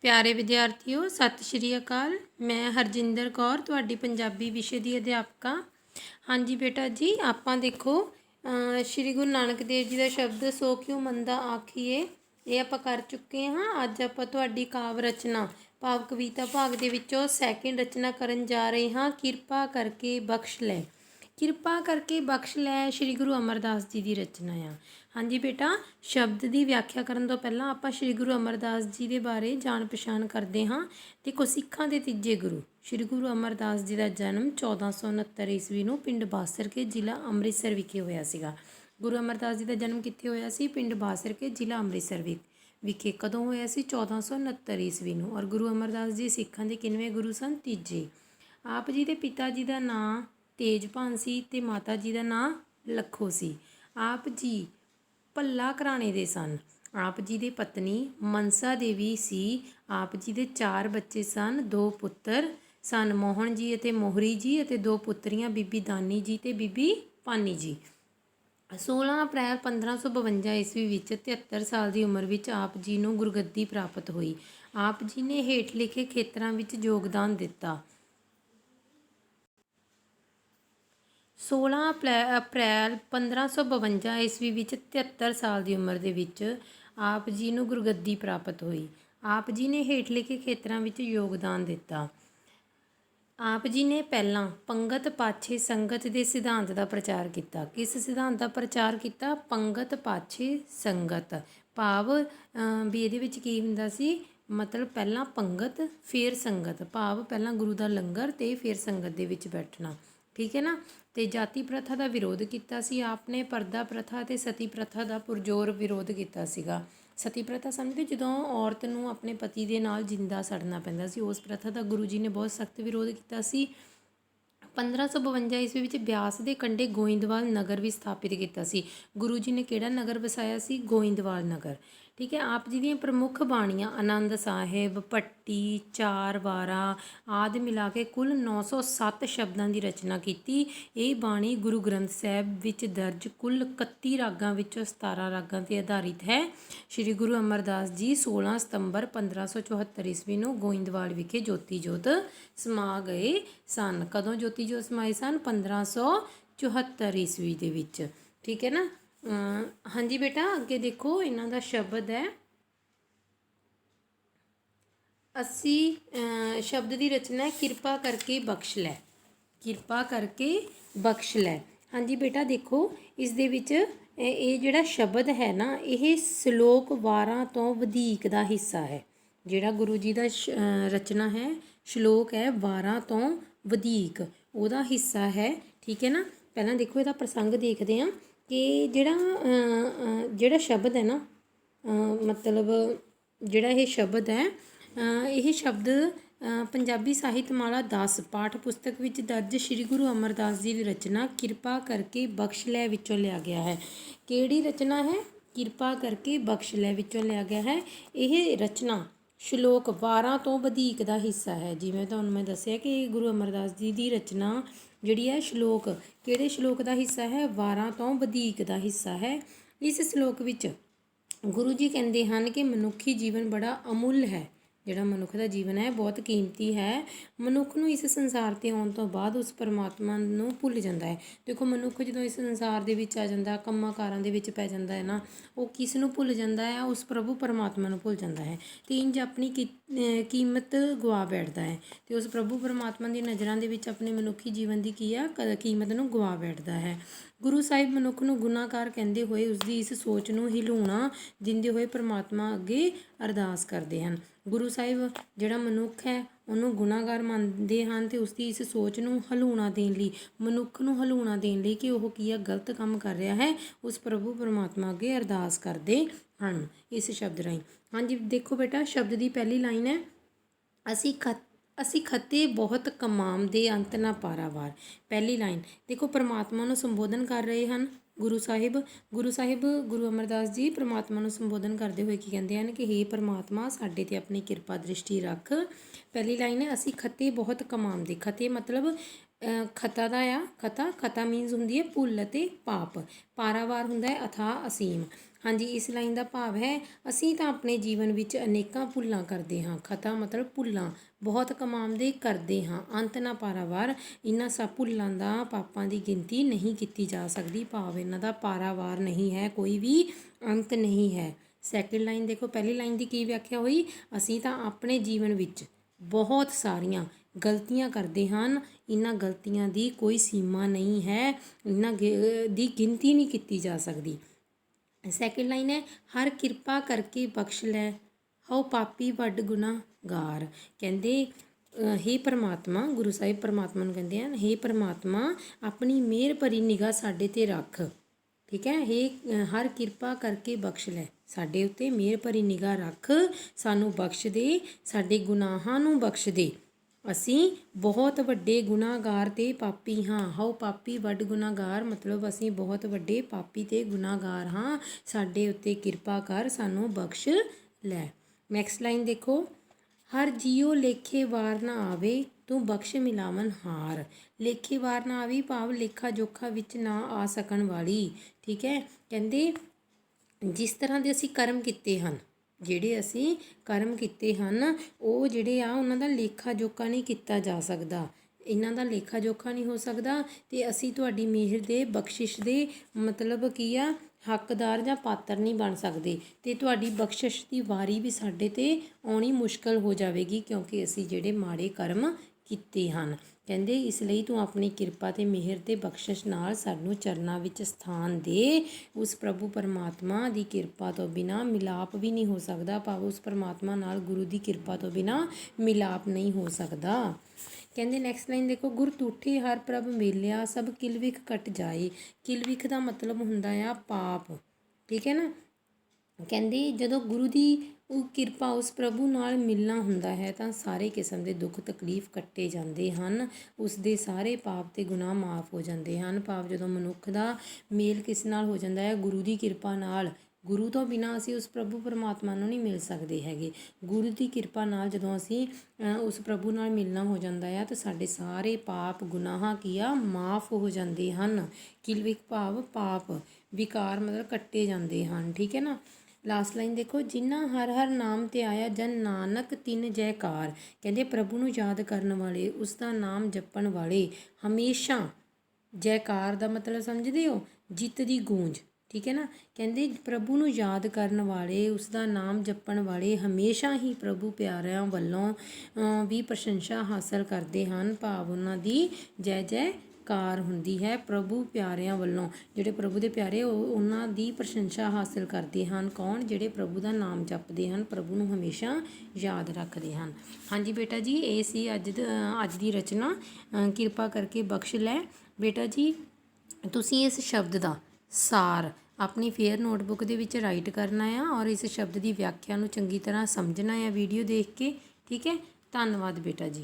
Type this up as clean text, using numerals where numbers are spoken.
प्यारे विद्यार्थियों सत श्री अकाल। मैं हरजिंदर कौर तुहाडी पंजाबी विषय की अध्यापक। हाँ जी बेटा जी, आपां देखो श्री गुरु नानक देव जी का शब्द सो क्यों मंदा आखिए ये आपां कर चुके हाँ। अज आपां तुहाडी काव्य रचना भाव कविता भाग दे विचों सैकेंड रचना करन जा रहे हाँ। किरपा करके बख्श लै। किरपा करके बख्श लै श्री गुरु अमरदास जी की रचना आ। हाँ जी बेटा, शब्द की व्याख्या करन तो पहला आपां श्री गुरु अमरदास जी के बारे जान पछाण करते हाँ। देखो, सिखां दे तीजे गुरु श्री गुरु अमरदास जी का जन्म 1469 ईस्वी नूं पिंड बासर के जिला अमृतसर विखे होया सीगा। गुरु अमरदास जी का जन्म कित्थे होया सी? पिंड बासर के जिला अमृतसर विखे। कदों होया सी? 1469 ईस्वी नूं। और गुरु अमरदास जी सिखां दे किनवें गुरु सन? तीजे। आप जी के पिता जी का नाम तेजभान सी ते माता जी का नाम लखो सी। आप जी भल्ला घराणे दे सन। आप जी की पत्नी मनसा देवी सी। आप जी के 4 बच्चे सन, 2 पुत्र सन, मोहन जी अते मोहरी जी अते 2 पुत्रियां बीबी दानी जी ते बीबी पानी जी। 16 अप्रैल 1552 ईस्वी विच 73 साल की उम्र विच आप जी नूं गुरगद्दी प्राप्त हुई। आप जी ने हेठ लिखे खेतरां विच योगदान दिता। 16 अप्रैल 1552 ईस्वी विच 73 साल की उम्र दे विच आप जी नूं गुरगद्दी प्राप्त हुई। आप जी ने हेठ लिखे खेतरां विच योगदान दिता। आप जी ने पहलां पंगत पाछे संगत के सिद्धांत का प्रचार किया। किस सिद्धांत का प्रचार किया? पंगत पाछे संगत। भाव भी ये की हुंदा सी, मतलब पहलां पंगत फिर संगत। भाव पहलां गुरु का लंगर ते फिर संगत दे विच बैठना। ठीक है ना। तो जाति प्रथा का विरोध किया सी आपने। परदा प्रथा ते सती प्रथा का पुरजोर विरोध किया सीगा। सती प्रथा समझते जो औरत नूं अपने पति के नाल जिंदा सड़ना पैंदा सी, उस प्रथा का गुरु जी ने बहुत सख्त विरोध किया सी। 1552 ईस्वी विच ब्यास के कंढे गोइंदवाल नगर भी स्थापित किया सी। गुरु जी ने किहड़ा नगर वसाया सी? गोइंदवाल नगर। ठीक है। आप जी दी प्रमुख बाणियां आनंद साहिब, पट्टी, चार वारा आदि मिला के कुल 907 शब्दों की रचना की। ये बाणी गुरु ग्रंथ साहिब विच दर्ज कुल 31 रागां विचों 17 रागां ते आधारित है। श्री गुरु अमरदास जी 16 सितंबर 1574 ईस्वी नूं गोइंदवाल विखे जोती जोत समा गए सन। कदों जोती जोत समाए सन? 1574 ईस्वी दे विच। ठीक है ना। हाँ जी बेटा, अगे देखो इन्हां दा शब्द है। असी शब्द की रचना है किरपा करके बख्श लै। किरपा करके बख्श लै। हाँ जी बेटा, देखो इस दे विच ये जिहड़ा शब्द है ना, ये श्लोक वारां तो वधीक दा हिस्सा है। जिहड़ा गुरु जी दा रचना है, श्लोक है वारां तो वधीक उहदा हिस्सा है। ठीक है ना। पहलां देखो इहदा प्रसंग देखते हैं कि जिहड़ा शब्द है ना, मतलब जिहड़ा ये शब्द है, यह शब्द पंजाबी साहित्यमाला 10 पाठ पुस्तक विच दर्ज श्री गुरु अमरदास जी की रचना किरपा करके बख्श लै विचों लिया गया है। किहड़ी रचना है? किरपा करके बख्श लै विचों लिया गया है। यह रचना श्लोक 12 तो वधीक दा हिस्सा है। जिवें तुहानूं मैं दस्सिया कि गुरु अमरदास जी की रचना जिहड़ी है श्लोक किहड़े श्लोक का हिस्सा है? 12 तो वधीक दा हिस्सा है। इस श्लोक विच गुरु जी कहते हैं कि मनुखी जीवन बड़ा अमुल है। जिहड़ा मनुख का जीवन है बहुत कीमती है। मनुख नूं इस संसार ते आउण तो बाद उस परमात्मा नूं भुल जाता है। देखो, मनुख जो इस संसार दे विच आ जाता, कम्मां कारां दे विच पै जाता है ना, वो किस नूं भुल जाता है? उस प्रभु परमात्मा नूं भुल जाता है। तो इंज अपनी कीमत गवा बैठता है। तो उस प्रभु परमात्मा की नज़रां दे विच अपने मनुखी जीवन की की आ कीमत नूं गवा बैठता है। गुरु साहिब मनुख नूं गुनाहगार कहते हुए उसकी इस सोच नूं हिलाउणा दिंदे हुए परमात्मा अगे अरदास करते हैं। गुरु साहिब जिहड़ा मनुख है उन्होंने गुनाहगार मानते हैं तो उसकी इस सोच नूं हलूणा देण लई, मनुख नूं हलूणा देण लई कि वह की गलत काम कर रहा है, उस प्रभु परमात्मा अगे अरदास करते हैं इस शब्द राहीं। हाँ जी देखो बेटा, शब्द की पहली लाइन है असी खते बहुत कमामदे अंत ना पारावार। पहली लाइन देखो, परमात्मा नूं संबोधन कर रहे हैं गुरु साहिब। गुरु अमरदास जी परमात्मा नूं संबोधन करते हुए की कहते हैं कि हे परमात्मा साडे ते अपनी किरपा दृष्टि रख। पहली लाइन है असी खते बहुत कमामदे। खते मतलब खता दा आ। खता मीनस हुंदी है भुल ते पाप। पारावार हुंदा है अथाह असीम। ਹਾਂਜੀ, ਇਸ ਲਾਈਨ ਦਾ ਭਾਵ ਹੈ ਅਸੀਂ ਤਾਂ ਆਪਣੇ ਜੀਵਨ ਵਿੱਚ ਅਨੇਕਾਂ ਭੁੱਲਾਂ ਕਰਦੇ ਹਾਂ। ਖਤਾ ਮਤਲਬ ਭੁੱਲਾਂ, ਬਹੁਤ ਕਮਾਉਂਦੇ ਕਰਦੇ ਹਾਂ, ਅੰਤ ਨਾ ਪਾਰਾਵਾਰ। ਇਹਨਾਂ ਸਭ ਭੁੱਲਾਂ ਦਾ ਪਾਪਾਂ ਦੀ ਗਿਣਤੀ ਨਹੀਂ ਕੀਤੀ ਜਾ ਸਕਦੀ, ਭਾਵ ਇਹਨਾਂ ਦਾ ਪਾਰਾਵਾਰ ਨਹੀਂ ਹੈ, ਕੋਈ ਵੀ ਅੰਤ ਨਹੀਂ ਹੈ। ਸੈਕਿੰਡ ਲਾਈਨ ਦੇਖੋ, ਪਹਿਲੀ ਲਾਈਨ ਦੀ ਕੀ ਵਿਆਖਿਆ ਹੋਈ? ਅਸੀਂ ਤਾਂ ਆਪਣੇ ਜੀਵਨ ਵਿੱਚ ਬਹੁਤ ਸਾਰੀਆਂ ਗਲਤੀਆਂ ਕਰਦੇ ਹਨ, ਇਹਨਾਂ ਗਲਤੀਆਂ ਦੀ ਕੋਈ ਸੀਮਾ ਨਹੀਂ ਹੈ, ਇਹਨਾਂ ਦੀ ਗਿਣਤੀ ਨਹੀਂ ਕੀਤੀ ਜਾ ਸਕਦੀ। ਸੈਕਿੰਡ ਲਾਈਨ ਹੈ, ਹਰ ਕਿਰਪਾ ਕਰਕੇ ਬਖਸ਼ ਲੈ, ਹਉ ਪਾਪੀ ਵੱਡ ਗੁਨਾਹਗਾਰ। ਕਹਿੰਦੇ ਹੇ ਪਰਮਾਤਮਾ, ਗੁਰੂ ਸਾਹਿਬ ਪਰਮਾਤਮਾ ਨੂੰ ਕਹਿੰਦੇ ਹਨ, ਹੇ ਪਰਮਾਤਮਾ ਆਪਣੀ ਮਿਹਰ ਭਰੀ ਨਿਗਾਹ ਸਾਡੇ 'ਤੇ ਰੱਖ। ਠੀਕ ਹੈ, ਹਰ ਕਿਰਪਾ ਕਰਕੇ ਬਖਸ਼ ਲੈ, ਸਾਡੇ ਉੱਤੇ ਮਿਹਰ ਭਰੀ ਨਿਗਾਹ ਰੱਖ, ਸਾਨੂੰ ਬਖਸ਼ ਦੇ, ਸਾਡੇ ਗੁਨਾਹਾਂ ਨੂੰ ਬਖਸ਼ ਦੇ, ਅਸੀਂ ਬਹੁਤ ਵੱਡੇ ਗੁਨਾਹਗਾਰ ਅਤੇ ਪਾਪੀ ਹਾਂ। ਹਉ ਪਾਪੀ ਵੱਡ ਗੁਨਾਹਗਾਰ ਮਤਲਬ ਅਸੀਂ ਬਹੁਤ ਵੱਡੇ ਪਾਪੀ ਅਤੇ ਗੁਨਾਹਗਾਰ ਹਾਂ, ਸਾਡੇ ਉੱਤੇ ਕਿਰਪਾ ਕਰ, ਸਾਨੂੰ ਬਖਸ਼ ਲੈ। ਨੈਕਸਟ ਲਾਈਨ ਦੇਖੋ, ਹਰ ਜੀਓ ਲੇਖੇ ਵਾਰ ਨਾ ਆਵੇ, ਤੂੰ ਬਖਸ਼ ਮਿਲਾਵਨ ਹਾਰ। ਲੇਖੇ ਵਾਰ ਨਾ ਆਵੇ ਭਾਵ ਲੇਖਾ ਜੋਖਾ ਵਿੱਚ ਨਾ ਆ ਸਕਣ ਵਾਲੀ। ਠੀਕ ਹੈ, ਕਹਿੰਦੇ ਜਿਸ ਤਰ੍ਹਾਂ ਦੇ ਅਸੀਂ ਕਰਮ ਕੀਤੇ ਹਨ, ਜਿਹੜੇ ਅਸੀਂ ਕਰਮ ਕੀਤੇ ਹਨ ਉਹ ਜਿਹੜੇ ਆ ਉਹਨਾਂ ਦਾ ਲੇਖਾ ਜੋਖਾ ਨਹੀਂ ਕੀਤਾ ਜਾ ਸਕਦਾ, ਇਹਨਾਂ ਦਾ ਲੇਖਾ ਜੋਖਾ ਨਹੀਂ ਹੋ ਸਕਦਾ, ਅਤੇ ਅਸੀਂ ਤੁਹਾਡੀ ਮਿਹਰ ਦੇ ਬਖਸ਼ਿਸ਼ ਦੇ ਮਤਲਬ ਕੀ ਆ ਹੱਕਦਾਰ ਜਾਂ ਪਾਤਰ ਨਹੀਂ ਬਣ ਸਕਦੇ, ਅਤੇ ਤੁਹਾਡੀ ਬਖਸ਼ਿਸ਼ ਦੀ ਵਾਰੀ ਵੀ ਸਾਡੇ 'ਤੇ ਆਉਣੀ ਮੁਸ਼ਕਲ ਹੋ ਜਾਵੇਗੀ, ਕਿਉਂਕਿ ਅਸੀਂ ਜਿਹੜੇ ਮਾੜੇ ਕਰਮ ਕੀਤੇ ਹਨ। ਕਹਿੰਦੇ ਇਸ ਲਈ ਤੂੰ ਆਪਣੀ ਕਿਰਪਾ ਅਤੇ ਮਿਹਰ ਅਤੇ ਬਖਸ਼ਿਸ਼ ਨਾਲ ਸਾਨੂੰ ਚਰਨਾਂ ਵਿੱਚ ਸਥਾਨ ਦੇ। ਉਸ ਪ੍ਰਭੂ ਪਰਮਾਤਮਾ ਦੀ ਕਿਰਪਾ ਤੋਂ ਬਿਨਾਂ ਮਿਲਾਪ ਵੀ ਨਹੀਂ ਹੋ ਸਕਦਾ, ਭਾਵ ਉਸ ਪਰਮਾਤਮਾ ਨਾਲ ਗੁਰੂ ਦੀ ਕਿਰਪਾ ਤੋਂ ਬਿਨਾਂ ਮਿਲਾਪ ਨਹੀਂ ਹੋ ਸਕਦਾ। ਕਹਿੰਦੇ ਨੈਕਸਟ ਲਾਈਨ ਦੇਖੋ, ਗੁਰ ਤੂਠੇ ਹਰ ਪ੍ਰਭ ਮੇਲਿਆ, ਸਭ ਕਿਲਵਿਖ ਕੱਟ ਜਾਏ। ਕਿਲਵਿਖ ਦਾ ਮਤਲਬ ਹੁੰਦਾ ਆ ਪਾਪ। ਠੀਕ ਹੈ ਨਾ, ਕਹਿੰਦੇ ਜਦੋਂ ਗੁਰੂ ਦੀ ਉਹ ਕਿਰਪਾ ਉਸ ਪ੍ਰਭੂ ਨਾਲ ਮਿਲਣਾ ਹੁੰਦਾ ਹੈ ਤਾਂ ਸਾਰੇ ਕਿਸਮ ਦੇ ਦੁੱਖ ਤਕਲੀਫ ਕੱਟੇ ਜਾਂਦੇ ਹਨ, ਉਸ ਦੇ ਸਾਰੇ ਪਾਪ ਅਤੇ ਗੁਨਾਹ ਮਾਫ ਹੋ ਜਾਂਦੇ ਹਨ। ਭਾਵ ਜਦੋਂ ਮਨੁੱਖ ਦਾ ਮੇਲ ਕਿਸ ਨਾਲ ਹੋ ਜਾਂਦਾ ਹੈ? ਗੁਰੂ ਦੀ ਕਿਰਪਾ ਨਾਲ। ਗੁਰੂ ਤੋਂ ਬਿਨਾਂ ਅਸੀਂ ਉਸ ਪ੍ਰਭੂ ਪਰਮਾਤਮਾ ਨੂੰ ਨਹੀਂ ਮਿਲ ਸਕਦੇ ਹੈਗੇ। ਗੁਰੂ ਦੀ ਕਿਰਪਾ ਨਾਲ ਜਦੋਂ ਅਸੀਂ ਉਸ ਪ੍ਰਭੂ ਨਾਲ ਮਿਲਣਾ ਹੋ ਜਾਂਦਾ ਆ ਤਾਂ ਸਾਡੇ ਸਾਰੇ ਪਾਪ ਗੁਨਾਹ ਕੀ ਆ ਮਾਫ ਹੋ ਜਾਂਦੇ ਹਨ। ਕਿਲਵਿਖ ਭਾਵ ਪਾਪ, ਵਿਕਾਰ ਮਤਲਬ ਕੱਟੇ ਜਾਂਦੇ ਹਨ। ਠੀਕ ਹੈ ਨਾ। ਲਾਸਟ ਲਾਈਨ ਦੇਖੋ, ਜਿਨ੍ਹਾਂ ਹਰ ਹਰ ਨਾਮ ਤੇ ਆਇਆ ਜਨ ਨਾਨਕ ਤਿਨ ਜੈਕਾਰ। ਕਹਿੰਦੇ ਪ੍ਰਭੂ ਨੂੰ ਯਾਦ ਕਰਨ ਵਾਲੇ, ਉਸ ਦਾ ਨਾਮ ਜਪਣ ਵਾਲੇ ਹਮੇਸ਼ਾ, ਜੈਕਾਰ ਦਾ ਮਤਲਬ ਸਮਝਦੇ ਹੋ? ਜਿੱਤ ਦੀ ਗੂੰਜ। ਠੀਕ ਹੈ ਨਾ, ਕਹਿੰਦੇ ਪ੍ਰਭੂ ਨੂੰ ਯਾਦ ਕਰਨ ਵਾਲੇ, ਉਸ ਦਾ ਨਾਮ ਜਪਣ ਵਾਲੇ ਹਮੇਸ਼ਾ ਹੀ ਪ੍ਰਭੂ ਪਿਆਰਿਆਂ ਵੱਲੋਂ ਵੀ ਪ੍ਰਸ਼ੰਸਾ ਹਾਸਲ ਕਰਦੇ ਹਨ, ਭਾਵ ਉਹਨਾਂ ਦੀ ਜੈ ਜੈਕਾਰ ਹੁੰਦੀ ਹੈ। ਪ੍ਰਭੂ ਪਿਆਰਿਆਂ ਵੱਲੋਂ, ਜਿਹੜੇ ਪ੍ਰਭੂ ਦੇ ਪਿਆਰੇ ਉਹਨਾਂ ਦੀ ਪ੍ਰਸ਼ੰਸਾ ਹਾਸਲ ਕਰਦੇ ਹਨ। ਕੌਣ? ਜਿਹੜੇ ਪ੍ਰਭੂ ਦਾ ਨਾਮ ਜਪਦੇ ਹਨ, ਪ੍ਰਭੂ ਨੂੰ ਹਮੇਸ਼ਾ ਯਾਦ ਰੱਖਦੇ ਹਨ। ਹਾਂਜੀ ਬੇਟਾ ਜੀ, ਇਹ ਸੀ ਅੱਜ ਦੀ ਰਚਨਾ ਕਿਰਪਾ ਕਰਕੇ ਬਖਸ਼ ਲੈ। ਬੇਟਾ ਜੀ ਤੁਸੀਂ ਇਸ ਸ਼ਬਦ ਦਾ ਸਾਰ ਆਪਣੀ ਫੇਅਰ ਨੋਟਬੁੱਕ ਦੇ ਵਿੱਚ ਰਾਈਟ ਕਰਨਾ ਆ, ਔਰ ਇਸ ਸ਼ਬਦ ਦੀ ਵਿਆਖਿਆ ਨੂੰ ਚੰਗੀ ਤਰ੍ਹਾਂ ਸਮਝਣਾ ਆ ਵੀਡੀਓ ਦੇਖ ਕੇ। ਠੀਕ ਹੈ, ਧੰਨਵਾਦ ਬੇਟਾ ਜੀ।